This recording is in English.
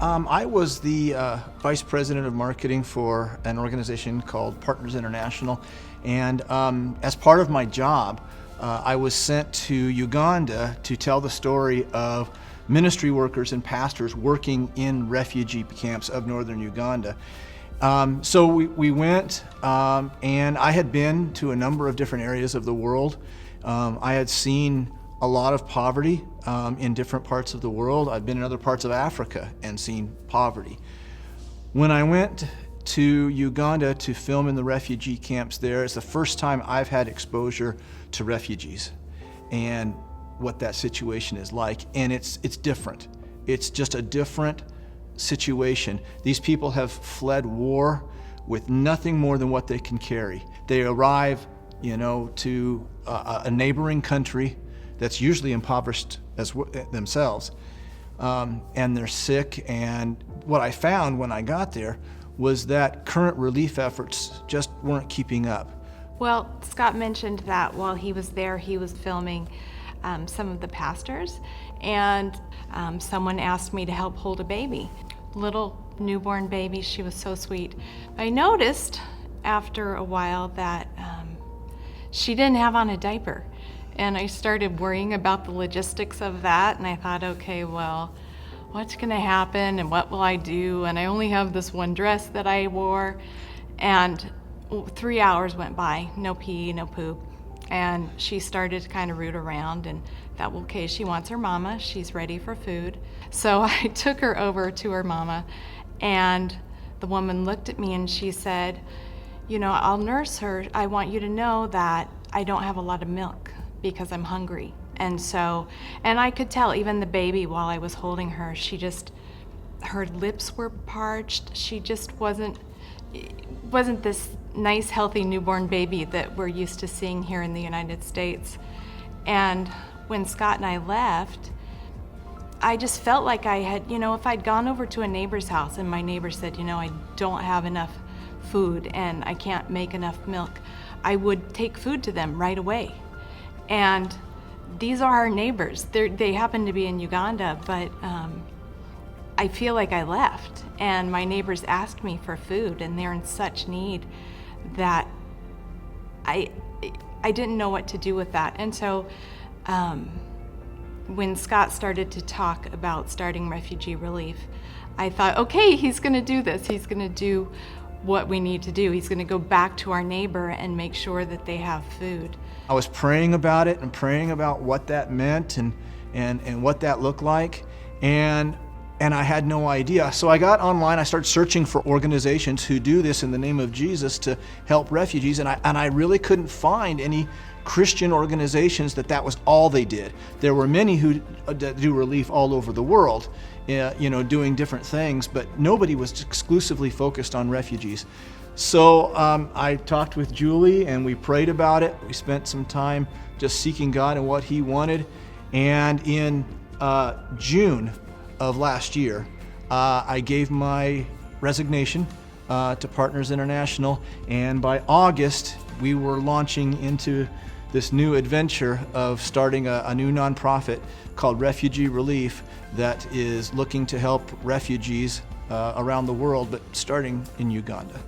I was the vice president of marketing for an organization called Partners International, and as part of my job, I was sent to Uganda to tell the story of ministry workers and pastors working in refugee camps of northern Uganda. So we went, and I had been to a number of different areas of the world. I had seen a lot of poverty in different parts of the world. I've been in other parts of Africa and seen poverty. When I went to Uganda to film in the refugee camps there, it's the first time I've had exposure to refugees and what that situation is like. And it's different. It's just a different situation. These people have fled war with nothing more than what they can carry. They arrive, to a neighboring country that's usually impoverished as themselves, and they're sick. And what I found when I got there was that current relief efforts just weren't keeping up. Well, Scott mentioned that while he was there, he was filming some of the pastors, and someone asked me to help hold a baby, little newborn baby. She was so sweet. I noticed after a while that she didn't have on a diaper. And I started worrying about the logistics of that, and I thought, okay, well, what's gonna happen and what will I do? And I only have this one dress that I wore. And 3 hours went by, no pee, no poop. And she started to kind of root around and thought, well, okay, she wants her mama, she's ready for food. So I took her over to her mama, and the woman looked at me and she said, I'll nurse her. I want you to know that I don't have a lot of milk because I'm hungry. And I could tell even the baby while I was holding her, her lips were parched. She just wasn't this nice, healthy newborn baby that we're used to seeing here in the United States. And when Scott and I left, I just felt like I had, if I'd gone over to a neighbor's house and my neighbor said, I don't have enough food and I can't make enough milk, I would take food to them right away. And these are our neighbors. They happen to be in Uganda, but I feel like I left, and my neighbors asked me for food, and they're in such need that I didn't know what to do with that. And so when Scott started to talk about starting Refugee Relief, I thought, okay, he's gonna do this. He's gonna do what we need to do. He's gonna go back to our neighbor and make sure that they have food. I was praying about it and praying about what that meant and what that looked like, and I had no idea. So I got online, I started searching for organizations who do this in the name of Jesus to help refugees, and I really couldn't find any Christian organizations that was all they did. There were many that do relief all over the world, doing different things, but nobody was exclusively focused on refugees. So I talked with Julie and we prayed about it. We spent some time just seeking God and what He wanted. And in June of last year, I gave my resignation to Partners International. And by August, we were launching into this new adventure of starting a new nonprofit called Refugee Relief that is looking to help refugees around the world, but starting in Uganda.